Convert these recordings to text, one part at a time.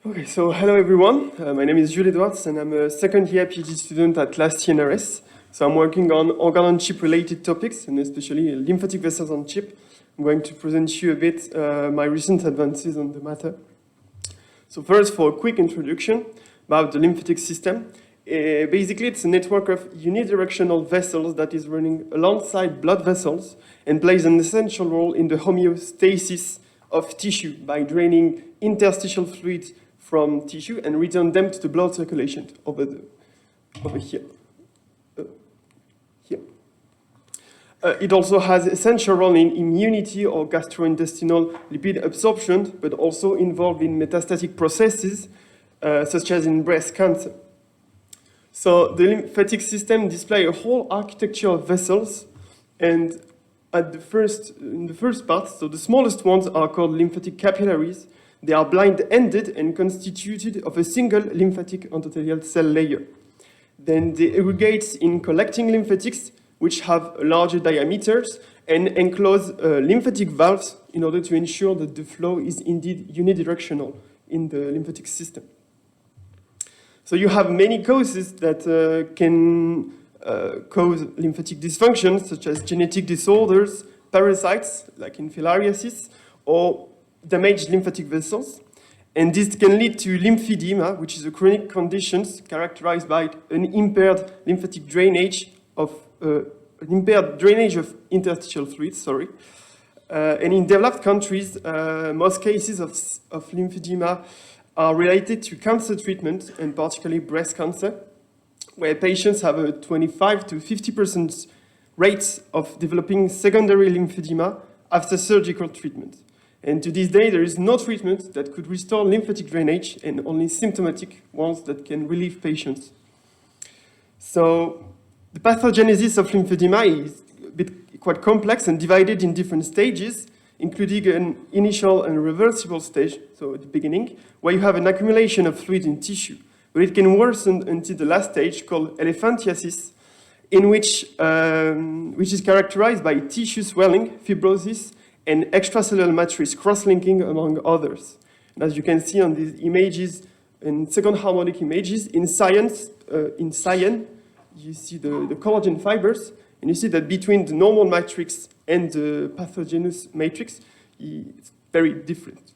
Okay, so hello everyone. My name is Jules Edwards and I'm a second-year PhD student at CNRS. So I'm working on organ-on-chip related topics and especially lymphatic vessels on chip. I'm going to present you a bit my recent advances on the matter. So first, for a quick introduction about the lymphatic system. Basically, it's a network of unidirectional vessels that is running alongside blood vessels and plays an essential role in the homeostasis of tissue by draining interstitial fluids from tissue and return them to the blood circulation over here. It also has essential role in immunity or gastrointestinal lipid absorption, but also involved in metastatic processes, such as in breast cancer. So the lymphatic system displays a whole architecture of vessels, and in the first part, so the smallest ones are called lymphatic capillaries. They are blind-ended and constituted of a single lymphatic endothelial cell layer. Then they aggregate in collecting lymphatics, which have larger diameters and enclose lymphatic valves in order to ensure that the flow is indeed unidirectional in the lymphatic system. So you have many causes that can cause lymphatic dysfunction, such as genetic disorders, parasites, like in filariasis, or damaged lymphatic vessels. And this can lead to lymphedema, which is a chronic condition characterized by an impaired lymphatic drainage of interstitial fluids, and in developed countries, most cases of lymphedema are related to cancer treatment, and particularly breast cancer, where patients have a 25 to 50% rate of developing secondary lymphedema after surgical treatment. And to this day, there is no treatment that could restore lymphatic drainage, and only symptomatic ones that can relieve patients. So the pathogenesis of lymphedema is quite complex and divided in different stages, including an initial and reversible stage, so at the beginning, where you have an accumulation of fluid in tissue. But it can worsen until the last stage, called elephantiasis, in which is characterized by tissue swelling, fibrosis, and extracellular matrix cross-linking, among others. And as you can see on these images, in second harmonic images, in cyan, you see the collagen fibers, and you see that between the normal matrix and the pathogenous matrix, it's very different.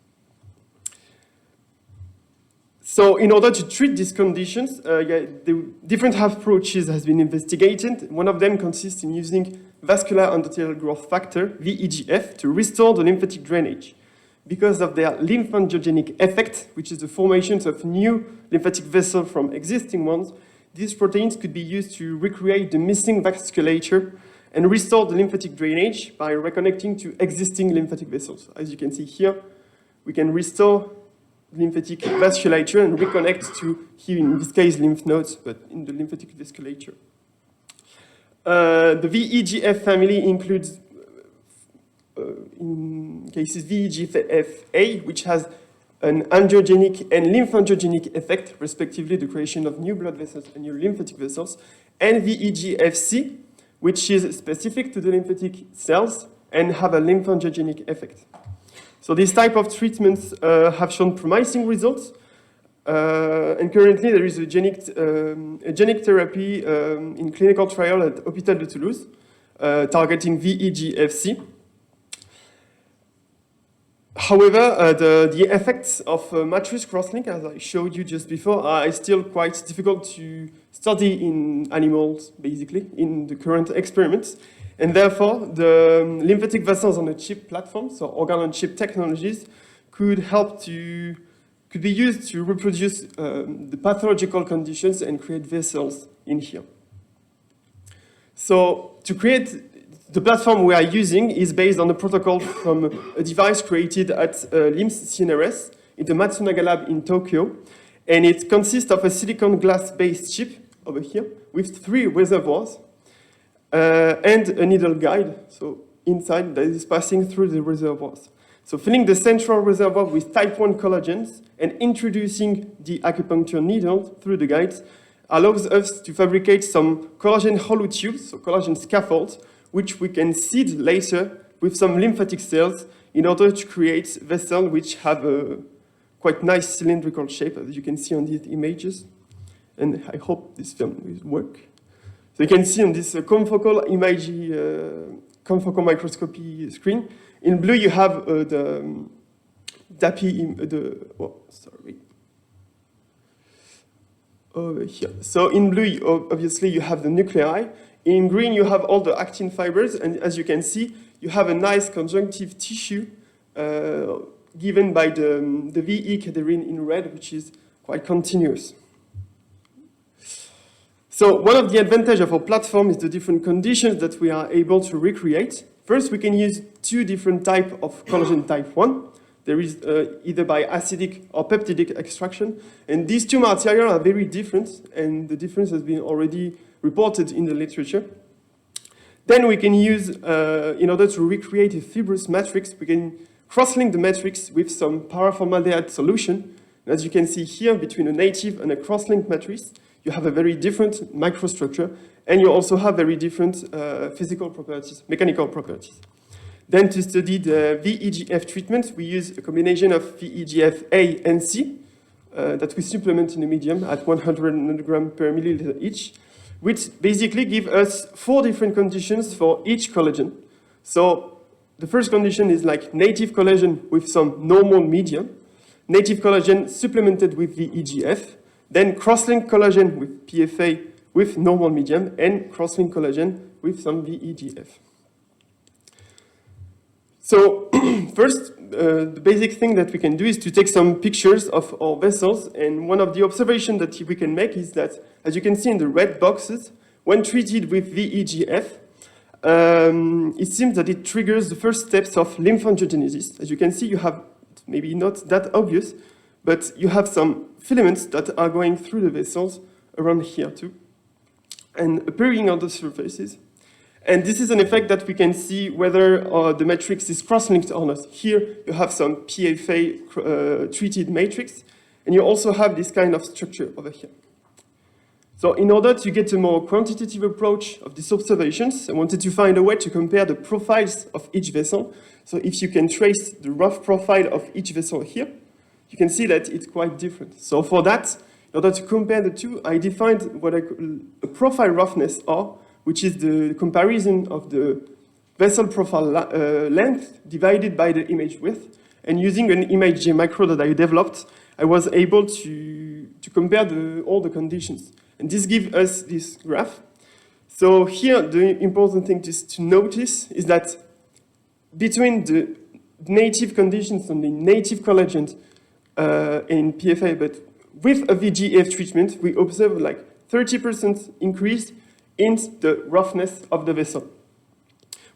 So in order to treat these conditions, the different approaches has been investigated. One of them consists in using vascular endothelial growth factor, VEGF, to restore the lymphatic drainage. Because of their lymphangiogenic effect, which is the formation of new lymphatic vessels from existing ones, these proteins could be used to recreate the missing vasculature and restore the lymphatic drainage by reconnecting to existing lymphatic vessels. As you can see here, we can restore lymphatic vasculature and reconnect to, here in this case, lymph nodes, but in the lymphatic vasculature. The VEGF family includes, in cases, VEGF-A, which has an angiogenic and lymphangiogenic effect, respectively, the creation of new blood vessels and new lymphatic vessels, and VEGF-C, which is specific to the lymphatic cells and have a lymphangiogenic effect. So these type of treatments have shown promising results, and currently there is a genic therapy in clinical trial at Hôpital de Toulouse, targeting VEGF-C. However, the effects of matrix crosslink, as I showed you just before, are still quite difficult to study in animals, basically, in the current experiments. And therefore, the lymphatic vessels on a chip platform, so organ-on-chip technologies, could be used to reproduce the pathological conditions and create vessels in here. So to create the platform we are using is based on a protocol from a device created at CNRS in the Matsunaga lab in Tokyo. And it consists of a silicon glass-based chip over here with 3 reservoirs and a needle guide, so inside that is passing through the reservoirs. So filling the central reservoir with type 1 collagens and introducing the acupuncture needle through the guides allows us to fabricate some collagen hollow tubes, so collagen scaffolds, which we can seed later with some lymphatic cells in order to create vessels which have a quite nice cylindrical shape, as you can see on these images. And I hope this film will work. So you can see on this confocal imaging, confocal microscopy screen. In blue, you have the DAPI, over here. So in blue, obviously, you have the nuclei. In green, you have all the actin fibers. And as you can see, you have a nice conjunctive tissue given by the VE cadherin in red, which is quite continuous. So one of the advantages of our platform is the different conditions that we are able to recreate. First, we can use two different types of collagen type 1. There is either by acidic or peptidic extraction. And these two materials are very different, and the difference has been already reported in the literature. Then we can use, in order to recreate a fibrous matrix, we can cross-link the matrix with some paraformaldehyde solution. And as you can see here, between a native and a cross-linked matrix, you have a very different microstructure, and you also have very different physical properties, mechanical properties. Then to study the VEGF treatment, we use a combination of VEGF A and C that we supplement in the medium at 100 nanogram per milliliter each, which basically give us 4 different conditions for each collagen. So the first condition is like native collagen with some normal medium, native collagen supplemented with VEGF, then cross-linked collagen with PFA with normal medium, and cross-linked collagen with some VEGF. So first, the basic thing that we can do is to take some pictures of our vessels, and one of the observations that we can make is that, as you can see in the red boxes, when treated with VEGF, it seems that it triggers the first steps of lymphangiogenesis. As you can see, you have, maybe not that obvious, but you have some filaments that are going through the vessels around here too, and appearing on the surfaces. And this is an effect that we can see whether the matrix is cross-linked or not. Here you have some PFA treated matrix, and you also have this kind of structure over here. So in order to get a more quantitative approach of these observations, I wanted to find a way to compare the profiles of each vessel. So if you can trace the rough profile of each vessel here, you can see that it's quite different. So for that, in order to compare the two, I defined what I call a profile roughness R, which is the comparison of the vessel profile length divided by the image width. And using an image macro that I developed, I was able to compare all the conditions. And this gives us this graph. So here, the important thing to notice is that between the native conditions on the native collagen in PFA, but with a VEGF treatment, we observe like 30% increase in the roughness of the vessel.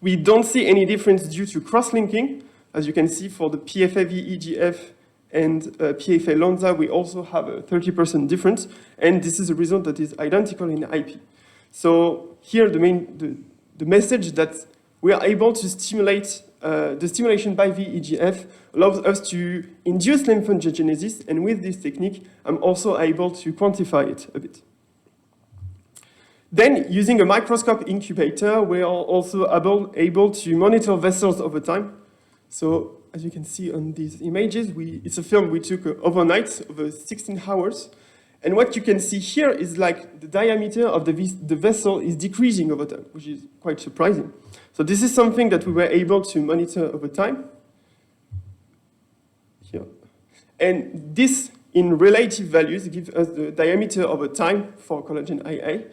We don't see any difference due to cross-linking. As you can see, for the PFA VEGF and PFA Lonza, we also have a 30% difference, and this is a result that is identical in IP. So here, the message that we are able to stimulate, the stimulation by VEGF allows us to induce lymphangiogenesis, and with this technique, I'm also able to quantify it a bit. Then, using a microscope incubator, we are also able to monitor vessels over time. So, as you can see on these images, it's a film we took overnight, over 16 hours. And what you can see here is like the diameter of the vessel is decreasing over time, which is quite surprising. So this is something that we were able to monitor over time. Here. And this, in relative values, gives us the diameter over time for collagen IA.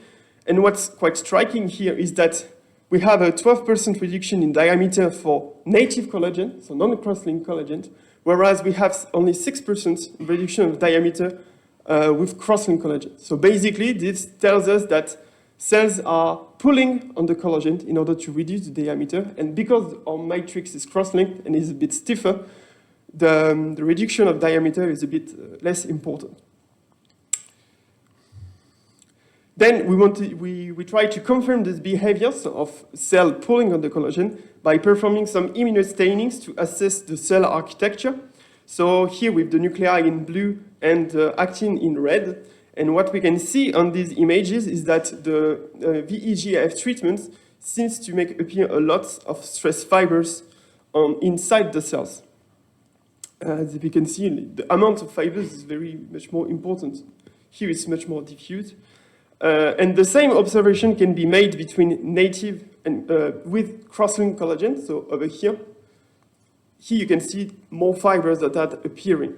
And what's quite striking here is that we have a 12% reduction in diameter for native collagen, so non-cross-linked collagen, whereas we have only 6% reduction of diameter with cross-linked collagen. So basically, this tells us that cells are pulling on the collagen in order to reduce the diameter, and because our matrix is cross-linked and is a bit stiffer, the reduction of diameter is a bit less important. Then we try to confirm these behaviors of cell pulling on the collagen by performing some immunostainings to assess the cell architecture. So here with the nuclei in blue and actin in red. And what we can see on these images is that the VEGF treatment seems to make appear a lot of stress fibers inside the cells. As you can see, the amount of fibers is much more important. Here it's much more diffuse. And the same observation can be made between native and with cross-linked collagen. So over here you can see more fibers that are appearing.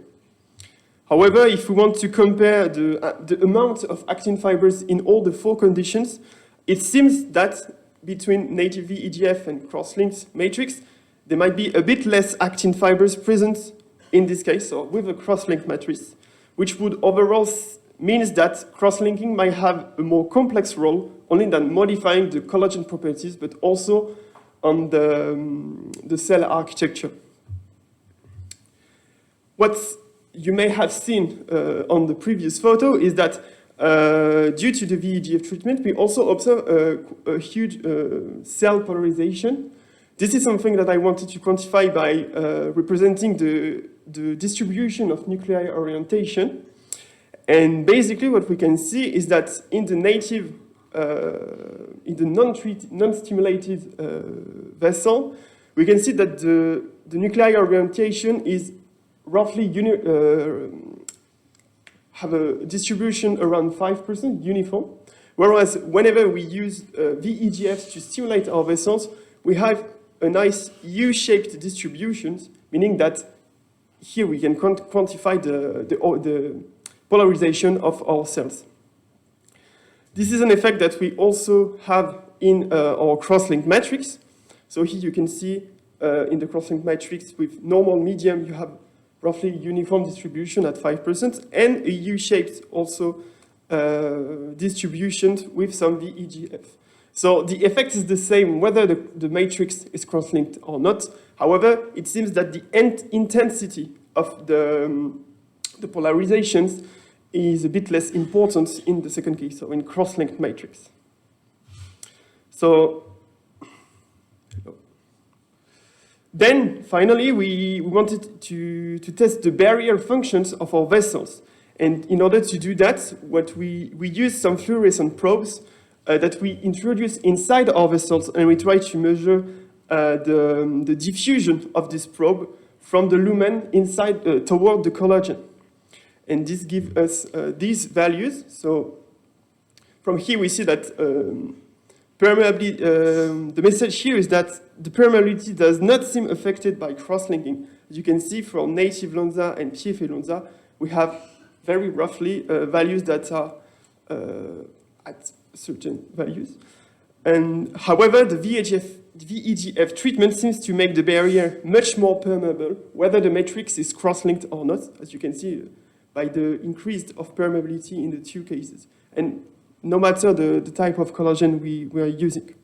However, if we want to compare the amount of actin fibers in all the 4 conditions, it seems that between native VEGF and cross-linked matrix, there might be a bit less actin fibers present in this case, or with a cross-linked matrix, which would overall means that cross-linking might have a more complex role only than modifying the collagen properties, but also on the cell architecture. What you may have seen on the previous photo is that due to the VEGF treatment, we also observe a huge cell polarization. This is something that I wanted to quantify by representing the distribution of nuclei orientation. And basically what we can see is that in the native, in the non-stimulated vessel, we can see that the nuclei orientation is roughly have a distribution around 5% uniform, whereas whenever we use VEGFs to stimulate our vessels, we have a nice U-shaped distribution, meaning that here we can quantify the polarization of our cells. This is an effect that we also have in our cross-linked matrix. So here you can see in the cross-linked matrix with normal medium, you have roughly uniform distribution at 5% and a U-shaped also distribution with some VEGF. So the effect is the same whether the matrix is cross-linked or not. However, it seems that the intensity of the polarizations is a bit less important in the second case, so in cross-linked matrix. So then finally we wanted to test the barrier functions of our vessels. And in order to do that, we use some fluorescent probes that we introduce inside our vessels, and we try to measure the diffusion of this probe from the lumen inside toward the collagen. And this gives us these values. So from here we see that the message here is that the permeability does not seem affected by cross-linking. As you can see from native Lonza and PFA Lonza, we have very roughly values that are at certain values. And however, the VEGF treatment seems to make the barrier much more permeable, whether the matrix is cross-linked or not, as you can see by the increase of permeability in the 2 cases. And no matter the type of collagen we are using.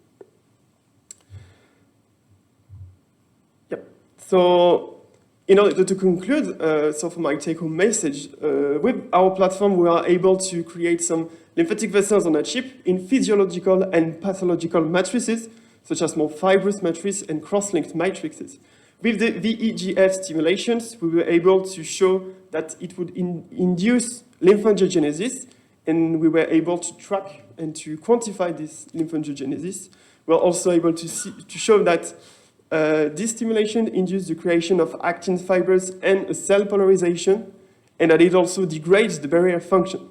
Yep. So in order to conclude, so for my take-home message, with our platform we are able to create some lymphatic vessels on a chip in physiological and pathological matrices, such as more fibrous matrices and cross-linked matrices. With the VEGF stimulations, we were able to show that it would induce lymphangiogenesis, and we were able to track and to quantify this lymphangiogenesis. We were also able to show that this stimulation induced the creation of actin fibers and a cell polarization, and that it also degrades the barrier function.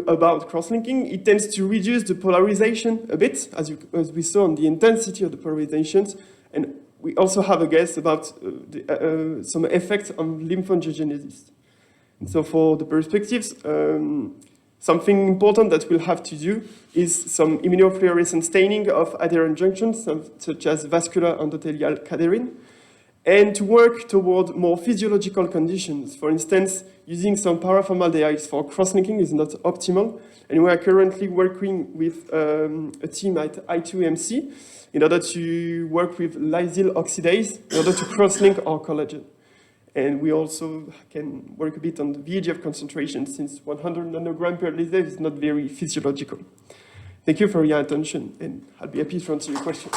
About cross-linking, it tends to reduce the polarization a bit, as we saw on the intensity of the polarizations, and we also have a guess about some effect on lymphangiogenesis. And so for the perspectives, something important that we'll have to do is some immunofluorescent staining of adherent junctions, such as vascular endothelial cadherin, and to work toward more physiological conditions. For instance, using some paraformaldehydes for cross-linking is not optimal, and we are currently working with a team at I2MC in order to work with lysyl oxidase in order to cross-link our collagen. And we also can work a bit on the VEGF concentration, since 100 nanogram per liter is not very physiological. Thank you for your attention, and I'll be happy to answer your questions.